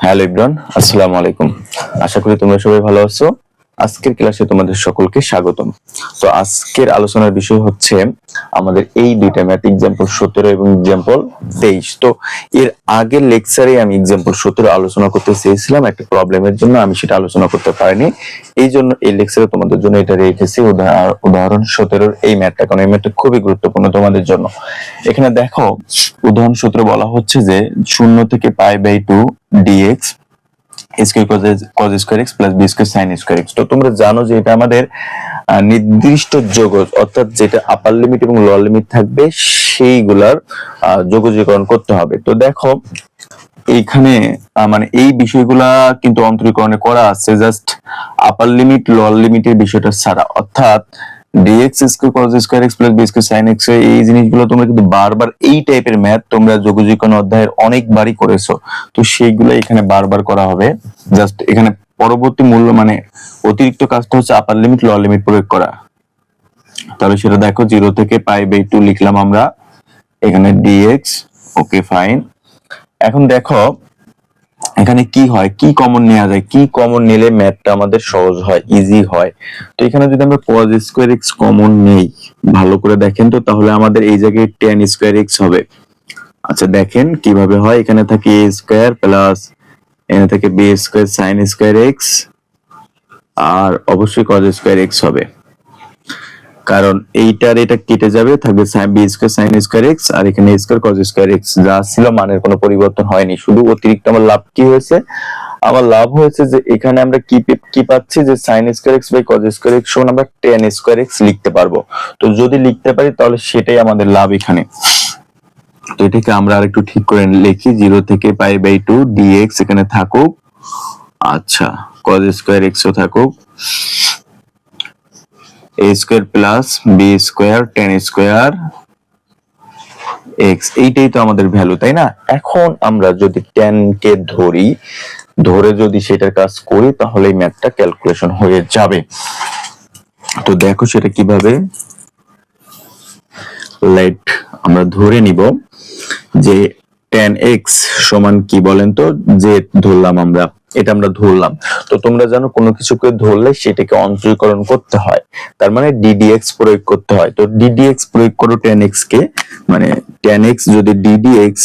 Hello everyone, আসসালামু আলাইকুম। আশা করি তোমরা সবাই ভালো আছো। আজকের ক্লাসে তোমাদের সকলকে স্বাগতম। তো আজকের আলোচনার বিষয় হচ্ছে আমাদের এই দুইটা ম্যাথ, एग्जांपल 17 এবং एग्जांपल 23। তো এর আগের লেকচারে আমি एग्जांपल 17 আলোচনা করতে চেয়েছিলাম, একটা প্রবলেমের জন্য আমি সেটা আলোচনা করতে পারিনি। এই জন্য এই লেকচারে তোমাদের জন্য এটা রেখেছি উদাহরণ 17 এই ম্যাথটা, কারণ এই ম্যাথটা খুবই গুরুত্বপূর্ণ তোমাদের জন্য। এখানে দেখো উদাহরণ 17 বলা হচ্ছে যে 0 থেকে π/2 dx square cos square x plus b square sin square x। তো তোমরা জানো যে এটা আমাদের নির্দিষ্ট যোগজ, অর্থাৎ যেটা আপার লিমিট এবং লোয়ার লিমিট থাকবে সেইগুলার যোগজীকরণ করতে হবে। তো দেখো এইখানে মানে এই বিষয়গুলা কিন্তু অন্তরীকরণে করা আছে, জাস্ট আপার লিমিট লোয়ার লিমিটের বিষয়টা ছাড়া, অর্থাৎ dx square cos square x plus b square sin x এই জিনিসগুলো তোমরা কিন্তু বারবার এই টাইপের ম্যাথ তোমরা যোগজীকরণ অধ্যায়ের অনেকবারই করেছো। তো সেইগুলো এখানে বারবার করা হবে। জাস্ট এখানে পরবর্তী মূল্য মানে অতিরিক্ত কাজটা হচ্ছে আপার লিমিট লোয়ার লিমিট প্রয়োগ করা। তাহলে সেটা দেখো 0 থেকে π/2 লিখলাম আমরা, এখানে dx, ওকে ফাইন। এখন দেখো এখানে কি হয়, কি কমন নেওয়া যায়, কি কমন নিলে ম্যাথটা আমাদের সহজ হয়, ইজি হয়। তো এখানে যদি আমরা cos স্কয়ার x কমন নেই, ভালো করে দেখেন তো, তাহলে আমাদের এই জায়গায় tan স্কয়ার x হবে। আচ্ছা দেখেন কিভাবে হয়, এখানে থাকে a স্কয়ার প্লাস এখানে থাকে b square sin square x, আর অবশ্যই cos স্কয়ার x হবে, কারণ এইটার এটা কেটে যাবে, থাকবে b square sin square x, আর এখানে a square cos square x যা ছিল মানের কোনো পরিবর্তন হয়নি। শুধু অতিরিক্ত আমার লাভ কি হয়েছে, আমার লাভ হয়েছে যে এখানে আমরা কি পাচ্ছি যে sin square x by cos square x সমান আমরা tan স্কয়ার x লিখতে পারবো। তো যদি লিখতে পারি তাহলে সেটাই আমাদের লাভ এখানে। তো এটাকে আমরা আরেকটু ঠিক করে লিখি, 0 থেকে π/2 dx এখানে থাকুক, আচ্ছা cos স্কয়ার x ও থাকুক, a square plus b square tan square x, এইটাই তো আমাদের ভ্যালু, তাই না? এখন আমরা যদি tan কে ধরে যদি সেটার কাজ করি তাহলে এই ম্যাথটা ক্যালকুলেশন হয়ে যাবে। তো দেখো সেটা কিভাবে, লেট আমরা ধরে নিব যে tan x সমান কি বলেন তো, z ধরলাম আমরা, এটা আমরা ধরলাম। তো তোমরা জানো কোনো কিছুকে ধরলে সেটাকে অন্তরীকরণ করতে হয়, তার মানে ddx প্রয়োগ করতে হয়। তো ddx প্রয়োগ করো tan x কে, মানে tan x যদি ddx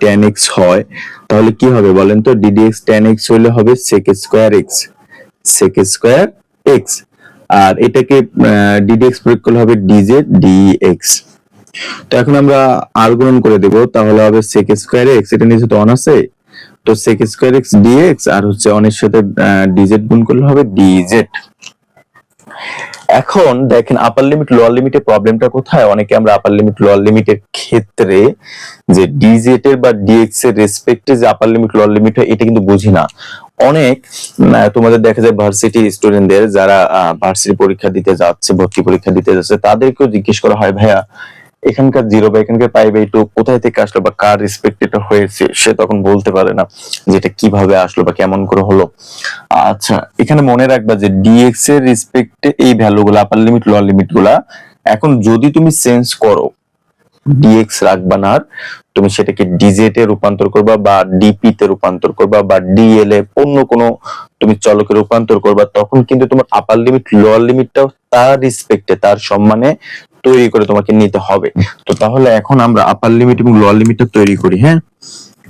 tan x হয় তাহলে কি হবে বলেন তো, ddx tan x হলে হবে sec square x, sec square x, আর এটাকে ddx প্রয়োগ করলে হবে dz dx। তো এখন আমরা আর গুণন করে দেব, তাহলে হবে sec স্কয়ার x, এটা নিচে তো 1 আছে, তো sec স্কয়ার x dx, আর হচ্ছে 1 এর সাথে dz গুণ করলে হবে dz। এখন দেখেন আপার লিমিট লোয়ার লিমিটের প্রবলেমটা কোথায়, অনেকে আমরা আপার লিমিট লোয়ার লিমিটের ক্ষেত্রে যে dz এর বা dx এর রেসপেক্টে যে আপার লিমিট লোয়ার লিমিট হয় এটা কিন্তু বুঝি না। অনেক তোমাদের দেখা যায় ভার্সিটি স্টুডেন্টদের যারা ভার্সিটি পরীক্ষা দিতে যাচ্ছে, ভর্তি পরীক্ষা দিতে যাচ্ছে, তাদেরকেও জিজ্ঞেস করা হয় ভাইয়া এখানকার 0 বা এখানকার π/2 কোথায় থেকে আসলো বা কার রেসপেক্ট এটা হয়েছে, সে তখন বলতে পারে না যে এটা কিভাবে আসলো বা কেমন করে হলো। আচ্ছা এখানে মনে রাখবা যে dx এর রেসপেক্টে এই ভ্যালুগুলো আপার লিমিট লোয়ার লিমিট গুলা, এখন যদি তুমি চেঞ্জ করো dx রাখবা না, তুমি সেটাকে dz এ রূপান্তর করবা বা dp তে রূপান্তর করবা বা dl এ অন্য কোনো তুমি চলকে রূপান্তর করবা, তখন কিন্তু তোমার আপার লিমিট লোয়ার লিমিটটাও তার রেসপেক্টে তার সম্মানে তৈরি করে তোমাকে নিতে হবে। তো তাহলে এখন আমরা আপার লিমিট এবং লোয়ার লিমিটটা তৈরি করি। হ্যাঁ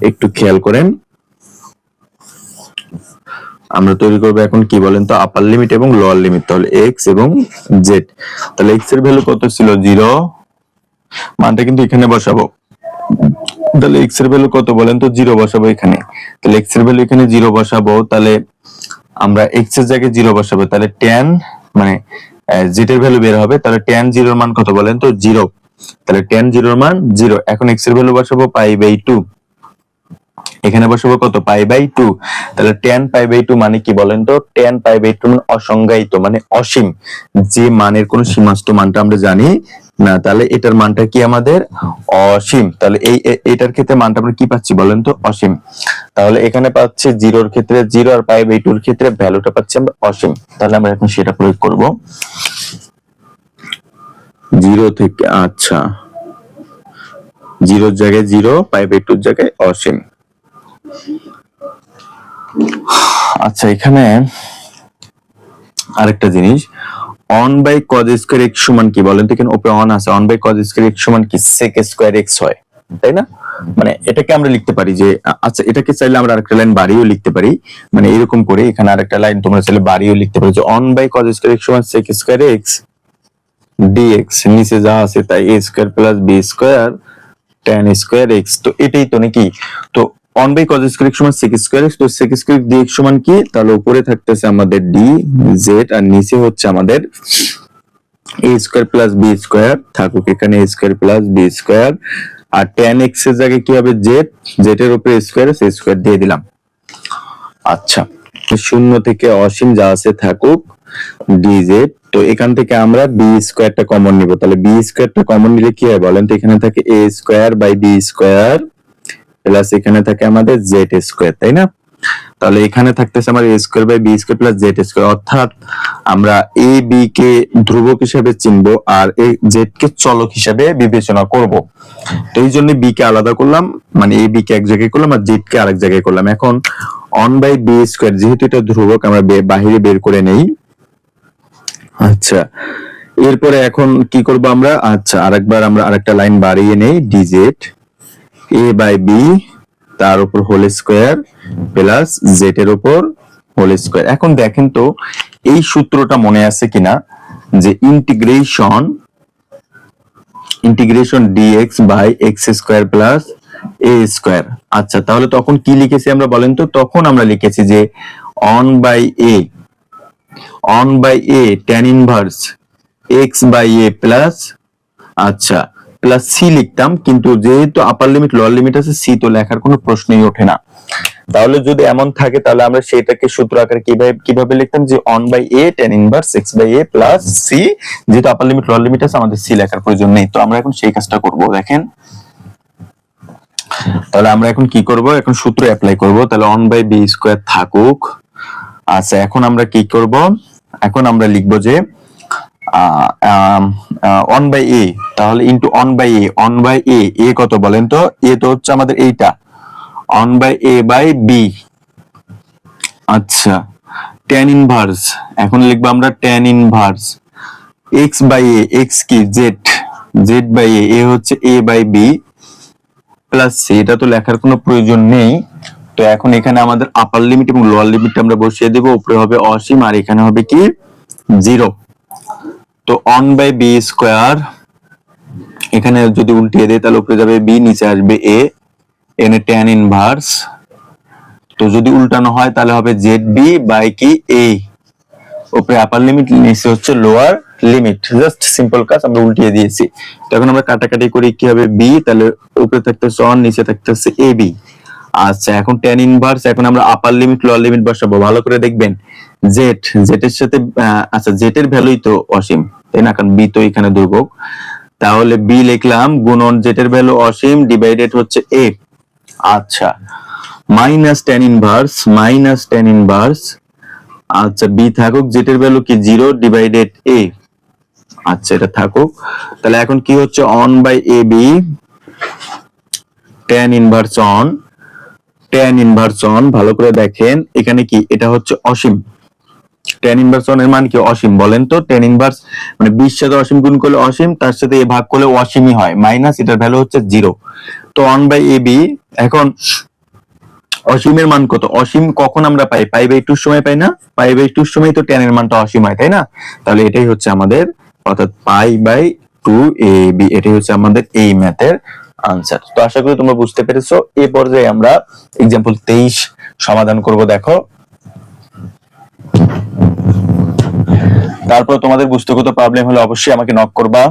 একটু খেয়াল করেন, আমরা তৈরি করব এখন কি বলেন তো, আপার লিমিট এবং লোয়ার লিমিট। তাহলে x এবং z, তাহলে x এর ভ্যালু কত ছিল 0, মানটা কিন্তু এখানে বসাবো, তাহলে x এর ভ্যালু কত বলেন তো, 0 বসাবো এখানে। তাহলে x এর ভ্যালু এখানে 0 বসাবো, তাহলে আমরা x এর জায়গায় 0 বসাবো, তাহলে tan মানে z এর ভ্যালু বের হবে, তাহলে tan 0 এর মান কত বলেন তো 0, তাহলে tan 0 এর মান 0। এখন x এর ভ্যালু বসাবো π/2, এখানে বসাবো কত π/2, তাহলে tan π/2 মানে কি বলেন তো, tan π/2 মানে অসংজ্ঞায়িত মানে অসীম, যে মানের কোনো সীমাস্থ মানটা আমরা জানি না, তাহলে এটার মানটা কি আমাদের অসীম। তাহলে এটার ক্ষেত্রে মানটা আমরা কি পাচ্ছি বলেন তো, অসীম। তাহলে এখানে পাচ্ছি 0 এর ক্ষেত্রে 0 আর π/2 এর ক্ষেত্রে ভ্যালুটা পাচ্ছি আমরা অসীম। তাহলে আমরা এখন সেটা প্রয়োগ করব 0 থেকে, আচ্ছা 0 এর জায়গায় 0, π/2 এর জায়গায় অসীম। আচ্ছা, এখানে আরেকটা জিনিস, one by cos square x সমান কি বলেন তো? এখানে উপরে অন আছে, one by cos square x সমান কি সেক স্কয়ার এক্স হয়, তাই না? মানে এটাকে আমরা লিখতে পারি যে, আচ্ছা এটাকে চাইলে আমরা আরেকটা লাইন বাড়িয়েও লিখতে পারি, মানে এরকম করে এখানে আরেকটা লাইন তোমরা চাইলে বাড়িয়েও লিখতে পারো যে one by cos square x সমান সেক স্কয়ার এক্স ডিএক্স, নিচে যা আছে তাই a square plus b square tan square x. তো এটাই তো নাকি? তো one by cos square x সমান সেক স্কয়ার এক্স, তো সেক স্কয়ার ডিএক্স সমান কি? তাহলে উপরে থাকতেছে আমাদের ডি জেড আর নিচে হচ্ছে আমাদের এ স্কয়ার প্লাস বি স্কয়ার, থাকুক এখানে এ স্কয়ার প্লাস বি স্কয়ার, আর tan x এর জায়গায় কি হবে? জেড, জেড এর উপরে স্কয়ার আছে, স্কয়ার দিয়ে দিলাম। আচ্ছা, শূন্য থেকে অসীম যা আছে থাকুক ডিজেড। তো এখান থেকে আমরা বি স্কয়ারটা কমন নিব, তাহলে বি স্কয়ারটা কমন নিলে কি হয় বলেন তো? এখানে থাকে a square by b square plus এখানে থাকে আমাদের জেড স্কয়ার, তাই না? তাহলে এখানে থাকতেছে আমার a square by b square plus z square, অর্থাৎ আমরা এ বি কে ধ্রুবক হিসেবে চিনবো আর এই জেড কে চলক হিসেবে বিবেচনা করব। তো এই জন্য বি কে আলাদা করলাম, মানে এ বি কে এক জায়গায় করলাম আর জেড কে আরেক জায়গায় করলাম। এখন অন বাই বি স্কয়ার, যেহেতু এটা ধ্রুবক আমরা বাহিরে বের করে নেই। আচ্ছা, এরপরে এখন কি করব আমরা? আচ্ছা, আরেকবার আমরা আরেকটা লাইন বাড়িয়ে নেই, ডিজেড এ বাই বি তার উপর হোল স্কয়ার প্লাস জেড এর উপর হোল স্কয়ার। এখন দেখেন তো এই সূত্রটা মনে আছে কিনা, যে integration d x by x square plus a square. আচ্ছা, তাহলে তখন কি লিখেছি আমরা বলেন তো? তখন আমরা লিখেছি যে one by a tan inverse x by a plus, আচ্ছা প্লাস সি লিখতাম, কিন্তু যেহেতু আপার লিমিট লোয়ার লিমিট আছে, সি তো লেখার কোনো প্রশ্নই ওঠে না। তাহলে যদি এমন থাকে তাহলে আমরা সেটাকে সূত্র আকারে কিভাবে লিখতাম? যে one by a tan inverse x by a plus c, যেহেতু আপার লিমিট লোয়ার লিমিট আছে আমাদের সি লেখার প্রয়োজন নেই। তো আমরা এখন সেই কাজটা করব, দেখেন। তাহলে আমরা এখন কি করব? এখন সূত্র অ্যাপ্লাই করব। তাহলে অন বাই বি স্কয়ার থাকুক। আচ্ছা, এখন আমরা কি করব? এখন আমরা লিখব যে অন বাই এ, তাহলে into one by a, a কত বলেন তো? এ তো হচ্ছে আমাদের এইটা, one by a by b. আচ্ছা, tan ইনভার্স, এখন লিখবো আমরা tan inverse x by a, x কি জেড, জেড বাই এ হচ্ছে a by b plus c. এটা তো লেখার কোনো প্রয়োজন নেই। তো এখন এখানে আমাদের আপার লিমিট এবং লোয়ার লিমিট আমরা বসিয়ে দেব, উপরে হবে অসীম আর এখানে হবে কি জিরো। তো অন বাই বি স্কয়ার, এখানে যদি উল্টিয়ে দেয় তাহলে উপরে যাবে বি, নিচে আসবে এ, এখানে tan ইনভার্স, তো যদি উল্টানো হয় তাহলে হবে জেড বি বাই কি এ, উপরে আপার লিমিট নিচে হচ্ছে লোয়ার লিমিট। জাস্ট সিম্পল কাজ, আমরা উল্টিয়ে দিয়েছি। তো এখন আমরা কাটাকাটি করি, কি হবে বি, তাহলে উপরে থাকতেছে অন, নিচে থাকতেছে এ বি। আচ্ছা, এখন tan ইনভার্স, এখন আমরা আপার লিমিট লোয়ার লিমিট বসাবো, ভালো করে দেখবেন। জেড, জেড এর সাথে আচ্ছা জেড এর ভ্যালুই তো অসীম, তাই না? কারণ বি তো এখানে ধ্রুবক, তাহলে বি লিখলাম গুণন জেড এর ভ্যালু অসীম ডিভাইডেড হচ্ছে এ। আচ্ছা, মাইনাস tan ইনভার্স, আচ্ছা বি থাকুক, জেড এর ভ্যালু কি জিরো ডিভাইডেড এ। আচ্ছা, এটা থাকুক। তাহলে এখন কি হচ্ছে? One by a b tan inverse one, ভালো করে দেখেন এখানে কি, এটা হচ্ছে অসীম। tan ইনভার্স অন এর মান কি? অসীম। বলেন তো tan ইনভার্স মানে 20 সাথে অসীম গুণ করলে অসীম, তার সাথে এ ভাগ করলে অসীমই হয়, মাইনাস এটার ভ্যালু হচ্ছে জিরো। তো অন বাই এ বি, এখন অসীমের মান কত? অসীম কখন আমরা পাই? পাই বাই 2 সময় পাই না? পাই বাই 2 সময় তো tan এর মানটা অসীম হয়, তাই না? তাহলে এটাই হচ্ছে আমাদের, অর্থাৎ পাই বাই 2 এ বি, এটাই হচ্ছে আমাদের এই ম্যাথের আনসার। তো আশা করি তোমরা বুঝতে পেরেছো। এই পর্যায়ে আমরা एग्जांपल 23 সমাধান করব, দেখো। তারপর তোমাদের বুঝতে প্রবলেম হলে অবশ্যই আমাকে নক করবা,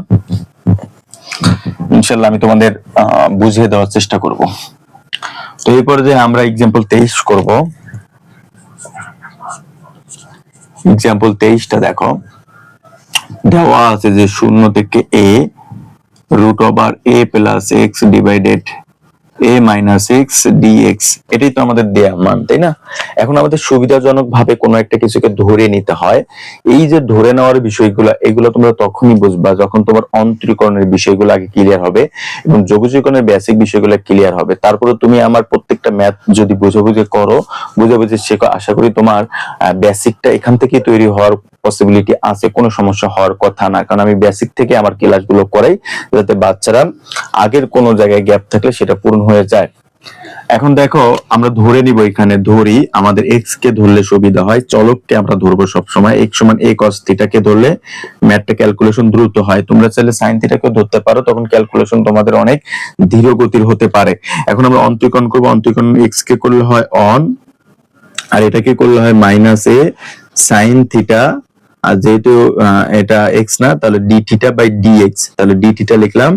ইনশাআল্লাহ আমি তোমাদের বুঝিয়ে দেওয়ার চেষ্টা করব। তো এই পর্যায়ে আমরা एग्जांपल 23 করব। एग्जांपल 23টা দেখো, দেওয়া আছে যে 0 থেকে a √a + x divided a minus x d x, এটাই তো আমাদের দেয়া মান, তাই না? এখন আমাদের সুবিধাজনক ভাবে কোনো একটা কিছুকে ধরে নিতে হয়। এই যে ধরে নেওয়ার বিষয়গুলো, এগুলো তোমরা তখনই বুঝবা যখন তোমার অন্তরীকরণের বিষয়গুলো আগে ক্লিয়ার হবে এবং যোগজীকরণের বেসিক বিষয়গুলো ক্লিয়ার হবে। তারপরে তুমি আমার প্রত্যেকটা ম্যাথ যদি বুঝে বুঝে করো, বুঝে বুঝে শেখো, আশা করি তোমার বেসিকটা এখান থেকেই তৈরি হওয়ার পসিবিলিটি আছে, কোনো সমস্যা হওয়ার কথা না। কারণ আমি বেসিক থেকে আমার ক্লাসগুলো করাই, যাতে বাচ্চারা আগের কোনো জায়গায় গ্যাপ থাকলে সেটা পূরণ হয়ে যায়। এখন দেখো, আমরা ধরে নিব, এখানে ধরি আমাদের এক্স কে ধরলে সুবিধা হয়, চলককে আমরা ধরবো সবসময়। এক্স সমান a cos থিটা কে ধরলে ম্যাথটা ক্যালকুলেশন দ্রুত হয়। তোমরা চাইলে সাইন থিটাকে ধরতে পারো, তখন ক্যালকুলেশন তোমাদের অনেক ধীর গতির হতে পারে। এখন আমরা অন্তরীকরণ করবো, অন্তরীকরণ এক্স কে করলে হয় অন, আর এটাকে করলে হয় মাইনাস এ সাইন থিটা, আর যেহেতু এটা এক্স না, তাহলে ডি থিটা বাই ডিএক্স, তাহলে ডি থিটা লিখলাম,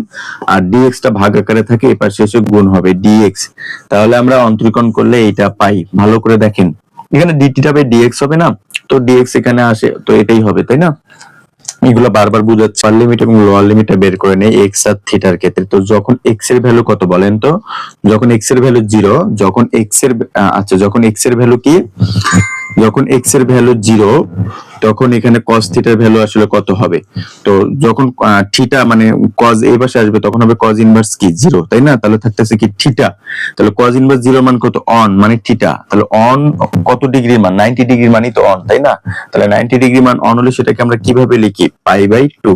আর ডিএক্স টা ভাগ আকারে থাকে, এপাশে শেষে গুণ হবে ডিএক্স। তাহলে আমরা অন্তরীকরণ করলে এইটা পাই। ভালো করে দেখেন, এখানে ডি থিটা বাই ডিএক্স হবে না, তো ডিএক্স এখানে আসে, তো এটাই হবে, তাই না? এগুলো বারবার বুঝাচ্ছি। আপার লিমিট এবং লোয়ার লিমিটটা বের করে নেই এক্স আর থিটার ক্ষেত্রে। তো যখন এক্স এর ভ্যালু কত বলেন তো? যখন এক্স এর ভ্যালু 0, যখন এক্স এর আচ্ছা যখন এক্স এর ভ্যালু কি, যখন এক্স এর ভ্যালু 0, তখন এখানে cos থিটার ভ্যালু আসলে কত হবে? তো যখন থিটা মানে cos এই পাশে আসবে, তখন হবে cos ইনভার্স কি 0, তাই না? তাহলে থাকতেছে কি থিটা। তাহলে cos ইনভার্স 0 মান কত? অন মানে থিটা। তাহলে অন কত ডিগ্রির মান? 90 ডিগ্রির মানই তো অন, তাই না? তাহলে 90 ডিগ্রি মান অন হলে সেটাকে আমরা কিভাবে লিখি? π/2।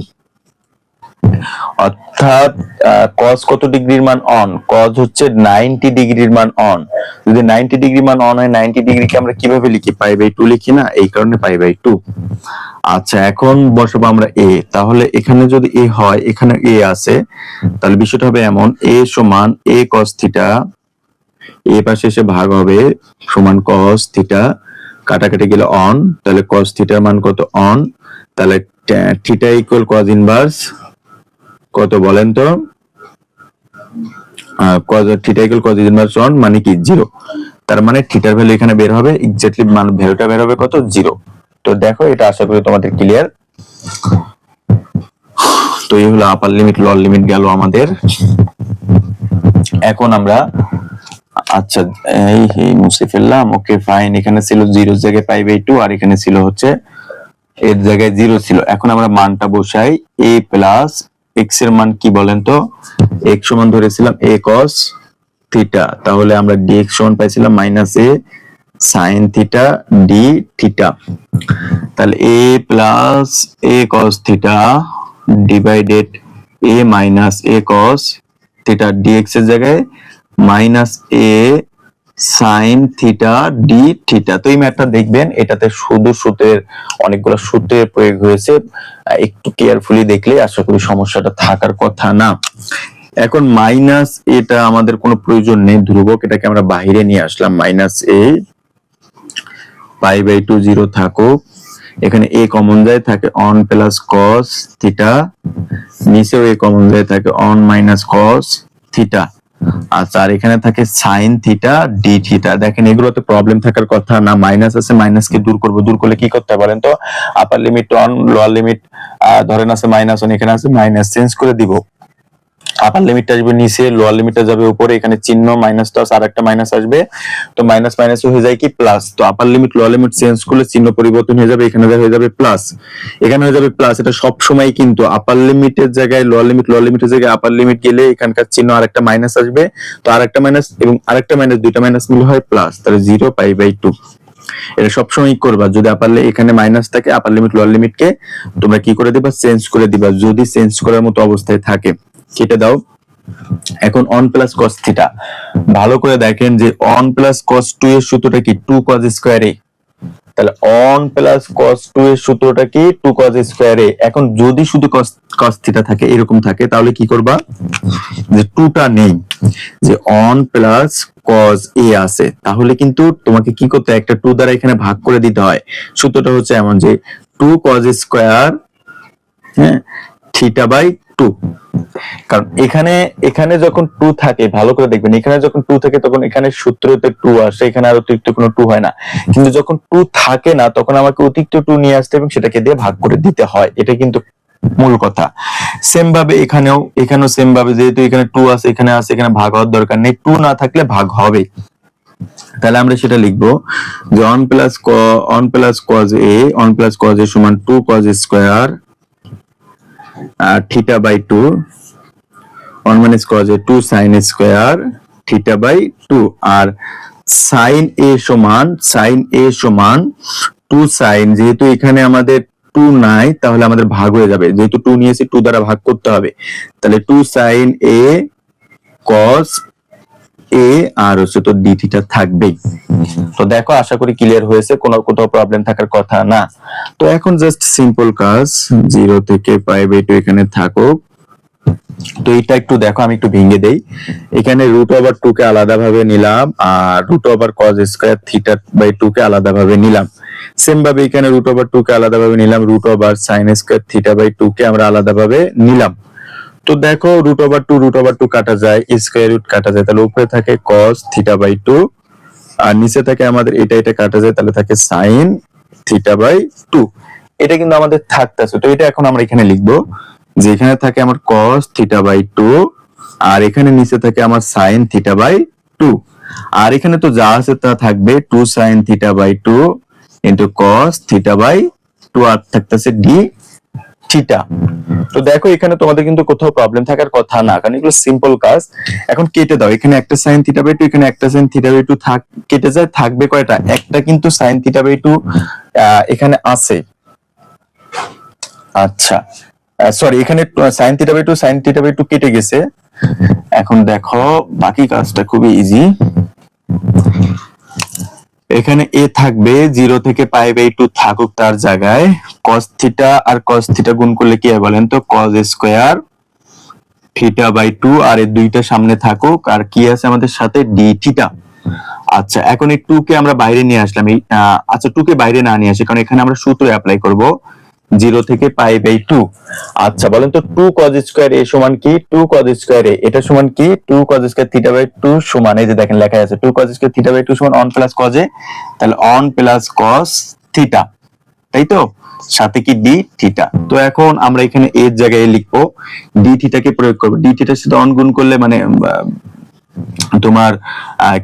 অর্থাৎ cos কত ডিগ্রির মান? অন। cos হচ্ছে 90 ডিগ্রির মান অন। যদি 90 ডিগ্রি মান অন হয়, 90 ডিগ্রিকে আমরা কিভাবে লিখি? π/2 লিখি না, এই কারণে π/2। আচ্ছা, এখন বসাবো আমরা a। তাহলে এখানে যদি a হয়, এখানে a আছে, তাহলে বিষয়টা হবে এমন, a সমান a cos থিটা, a পাশে এসে ভাগ হবে, সমান cos থিটা, কাটাকাটি গেলে অন, তাহলে cos থিটার মান কত? অন। তাহলে থিটা ইকুয়াল cos ইনভার্স কত বলেন তো? cos theta equal cos inverse on মানে কি 0। তার মানে থিটার ভ্যালু এখানে বের হবে, এক্স্যাক্টলি মান ভ্যালুটা বের হবে কত? 0। তো দেখো, এটা আশা করি তোমাদের ক্লিয়ার। তো এই হলো আপার লিমিট, লোয়ার লিমিট গেল আমাদের। এখন আমরা আচ্ছা এই মুছে ফেললাম, ওকে ফাইন। এখানে ছিল 0 জায়গায় π/2, আর এখানে ছিল হচ্ছে এর জায়গায় 0 ছিল। এখন আমরা মানটা বসাই, a প্লাস এক্স এর মান কি বলেন তো? এক্স সমান ধরেছিলাম a cos থিটা, তাহলে আমরা dx সমান পাইছিলাম minus a sin theta d theta. তাহলে a plus a cos theta divided a minus a cos theta dx এর জায়গায় minus a sine theta D theta. তো এই ম্যাথটা দেখবেন, এটাতে শুধু সূত্রের অনেকগুলো সূত্রের প্রয়োগ হয়েছে, একটু কেয়ারফুলি দেখলে আশা করি সমস্যাটা থাকার কথা না। এখন মাইনাস এটা আমাদের কোনো প্রয়োজন নেই, ধ্রুবক, এটাকে আমরা বাইরে নিয়ে আসলাম। মাইনাস a π/2 0 থাকুক, এখানে a কমন যায়, থাকে অন প্লাস cos থিটা, নিচেও a কমন যায়, থাকে অন মাইনাস cos থিটা। আচ্ছা, আর এখানে থাকে সাইন থিটা ডি থিটা। দেখেন, এগুলোতে প্রবলেম থাকার কথা না। মাইনাস আছে, মাইনাসকে দূর করব। দূর করলে কি করতে বলেন তো? আপার লিমিট অন, লোয়ার লিমিট ধরেন আছে মাইনাস অন, এখানে আছে মাইনাস, চেঞ্জ করে দিব। আপার লিমিটটা আসবে নিচে, লোয়ার লিমিটটা যাবে উপরে, এখানে চিহ্ন মাইনাস প্লাস আর একটা মাইনাস আসবে, তো মাইনাস মাইনাস হয়ে যায় কি প্লাস। তো আপার লিমিট লোয়ার লিমিট চেঞ্জ করলে চিহ্ন পরিবর্তন হয়ে যাবে, এখানে হয়ে যাবে প্লাস, এখানে হয়ে যাবে প্লাস। এটা সব সময় কিন্তু আপার লিমিটের জায়গায় লোয়ার লিমিট, লোয়ার লিমিটের জায়গায় আপার লিমিট গেলে এখানকার চিহ্ন আরেকটা মাইনাস আসবে, তো আরেকটা মাইনাস এবং আরেকটা মাইনাস, দুইটা মাইনাস মিলে হয় প্লাস, তাহলে 0 π/2। এটা সবসময় করবা, যদি আপার এখানে মাইনাস থাকে, আপার লিমিট লোয়ার লিমিটকে তোমরা কি করে দিবা? চেঞ্জ করে দিবা, যদি চেঞ্জ করার মতো অবস্থায় থাকে। কেটে দাও। এখন অন প্লাস cos থিটা, ভালো করে দেখেন যে অন প্লাস cos 2 এর সূত্রটা কি? 2 cos স্কয়ার a। তাহলে অন প্লাস cos 2 এর সূত্রটা কি? 2 cos স্কয়ার a। এখন যদি শুধু cos থিটা থাকে, এরকম থাকে, তাহলে কি করবা? যে 2টা নেই, যে অন প্লাস cos a আছে, তাহলে কিন্তু তোমাকে কি করতে হয়? একটা 2 দ্বারা এখানে ভাগ করে দিতে হয়। সূত্রটা হচ্ছে এমন যে 2 cos স্কয়ার, হ্যাঁ, থিটা বাই 2। কারণ এখানে যখন 2 থাকে, ভালো করে দেখবেন, এখানে যখন 2 থাকে তখন এখানে সূত্রতে 2 আসে, এখানে আর অতিরিক্ত কোনো 2 হয় না। কিন্তু যখন 2 থাকে না, তখন আমাকে অতিরিক্ত 2 নিয়ে আসতে এবং সেটাকে দিয়ে ভাগ করে দিতে হয়। এটা কিন্তু মূল কথা। সেম ভাবে এখানেও সেম ভাবে, যেহেতু এখানে 2 আছে, এখানে আছে, এখানে ভাগ হওয়ার দরকার নেই, 2 না থাকলে ভাগ হবে। তাহলে আমরা সেটা লিখবো যে 1 প্লাস cos a সমান 2 cos square theta by 2, 1 minus cos a 2 sin square theta by 2, আর sin a সমান 2 sin, যেহেতু এখানে আমাদের 2 নাই তাহলে আমাদের ভাগ হয়ে যাবে, যেহেতু 2 নিয়েছি 2 দ্বারা ভাগ করতে হবে, তাহলে 2 sin a cos a আর হচ্ছে তো d থিটা থাকবেই। তো দেখো আশা করি ক্লিয়ার হয়েছে, কোনো কোথাও প্রবলেম থাকার কথা না। তো এখন জাস্ট সিম্পল কাজ, 0 থেকে π/2 এখানে থাকুক। তো এটা একটু দেখো, আমি একটু ভেঙে দেই। এখানে √2 কে আলাদাভাবে নিলাম, আর √cos স্কয়ার থিটা বাই 2 কে আলাদাভাবে নিলাম। সেম ভাবে এখানে √2 কে আলাদাভাবে নিলাম, √sin স্কয়ার থিটা বাই 2 কে আমরা আলাদাভাবে নিলাম। তো দেখো √2 কাটা যায়, স্কয়ার রুট কাটা যায়, তাহলে উপরে থাকে cos থিটা বাই 2, আর নিচে থাকে আমাদের এটা কাটা যায়, তাহলে থাকে sin থিটা বাই 2। এটা কিন্তু আমাদের থাকতেছে। তো এটা এখন আমরা এখানে লিখবো যে এখানে থাকে আমার cos থিটা বাই 2, আর এখানে নিচে থাকে আমার sin থিটা বাই 2, আর এখানে তো যা আছে তা থাকবে 2 sin theta by 2 into cos theta by 2, আর থাকতেছে d থিটা। তো দেখো এখানে তোমাদের কিন্তু কোথাও প্রবলেম থাকার কথা না, কারণ এগুলো সিম্পল কাজ। এখন কেটে দাও, এখানে একটা sin থিটা বাই 2, এখানে একটা sin থিটা বাই 2 কেটে যায়, থাকবে কয়টা? একটা কিন্তু sin থিটা বাই 2 এখানে আছে। আচ্ছা সরি, এখানে sin থিটা বাই 2 কেটে গেছে। এখন দেখো বাকি কাজটা খুবই ইজি। এখানে a থাকবে, 0 থেকে π/2 থাকুক তার জায়গায়, cos থিটা আর cos থিটা গুণ করলে কি হয় বলেন তো? cos স্কয়ার থিটা বাই 2, আর এই দুইটা সামনে থাকুক, আর কি আছে আমাদের সাথে? d theta. আচ্ছা এখন এই 2 কে আমরা বাইরে নিয়ে আসলাম, আচ্ছা 2 কে বাইরে না নিয়ে আসি, কারণ এখানে আমরা সূত্র অ্যাপ্লাই করব 0 থেকে π/2। আচ্ছা বলেন তো 2 cos স্কয়ার a সমান কি? 2 cos স্কয়ার a এটা সমান কি? 2 cos স্কয়ার থিটা বাই 2 সমান, এই যে দেখেন লেখা আছে 2 cos স্কয়ার থিটা বাই 2 সমান 1 প্লাস cos a, তাহলে 1 প্লাস cos থিটা, তাই তো? সাথে কি d থিটা। তো এখন আমরা এখানে a এর জায়গায় লিখবো d থিটাকে প্রয়োগ করব। d থিটার সাথে 1 গুণ করলে মানে তোমার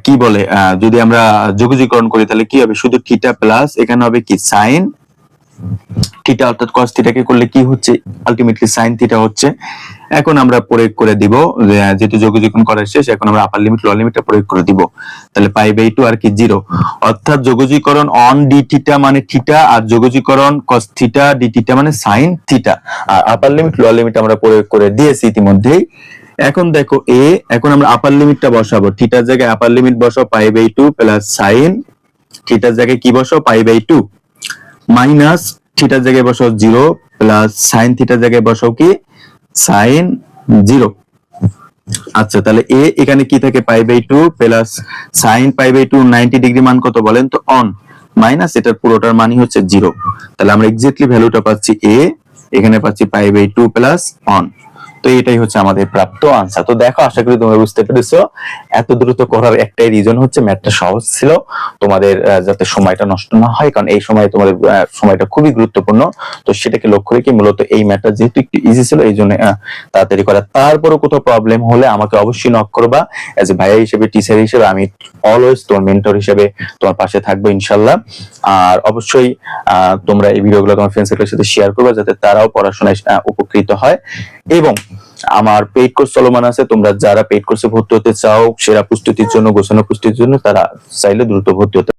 কি বলে, যদি আমরা যোগজীকরণ করি তাহলে কি হবে? শুধু থিটা প্লাস এখানে হবে কি sin থিটা, অর্থাৎ cos থিটাকে করলে কি হচ্ছে? আলটিমেটলি sin থিটা হচ্ছে। এখন আমরা প্রয়োগ করে দিব, যেহেতু যোগজীকরণ করা শেষ, এখন আমরা আপার লিমিট লোয়ার লিমিটটা প্রয়োগ করে দিব, তাহলে π/2 আর কি 0, অর্থাৎ যোগজীকরণ on d থিটা মানে থিটা, আর যোগজীকরণ cos থিটা d থিটা মানে sin থিটা, আর আপার লিমিট লোয়ার লিমিট আমরা প্রয়োগ করে দিয়েছি ইতিমধ্যেই। এখন দেখো এখন আমরা আপার লিমিটটা বসাবো, থিটার জায়গায় আপার লিমিট বসাও π/2 প্লাস sin থিটার জায়গায় কি বসাও? π/2 মাইনাস থিটার জায়গায় বসাও 0 প্লাস sin থিটার জায়গায় বসাও কি? sin 0। আচ্ছা তাহলে এখানে কি থাকে? π/2 প্লাস sin π/2, 90 ডিগ্রি মান কত বলেন তো? অন, মাইনাস এটার পুরোটার মানই হচ্ছে 0, তাহলে আমরা এক্স্যাক্টলি ভ্যালুটা পাচ্ছি এখানে পাচ্ছি π/2 প্লাস অন। তো এটাই হচ্ছে আমাদের প্রাপ্ত আনসার। তো দেখো আশা করি তোমরা বুঝতে পেরেছো। এত দ্রুত করার একটাই রিজন হচ্ছে ম্যাথটা সহজ ছিল, তোমাদের যাতে সময়টা নষ্ট না হয়, কারণ এই সময় তোমাদের সময়টা খুবই গুরুত্বপূর্ণ। তো সেটাকে লক্ষ্য রেখে মূলত এই ম্যাথটা যেহেতু একটু ইজি ছিল এই জন্য তাড়াতাড়ি করা। তারপরও কোথাও প্রবলেম হলে আমাকে অবশ্যই নক করবা, এজ এ ভাইয়া হিসেবে, টিচার হিসেবে আমি অলওয়েজ তোমার মেন্টর হিসেবে তোমার পাশে থাকবো ইনশাল্লাহ। আর অবশ্যই তোমরা এই ভিডিওগুলো তোমার ফ্রেন্ড সার্কেলের সাথে শেয়ার করবে, যাতে তারাও পড়াশোনায় উপকৃত হয়। এবং আমার পেইড কোর্স চলমান আছে, তোমরা যারা পেইড কোর্সে ভর্তি হতে চাও সেরা প্রস্তুতির জন্য, গোছানো প্রস্তুতির জন্য, তারা চাইলে দ্রুত ভর্তি হতে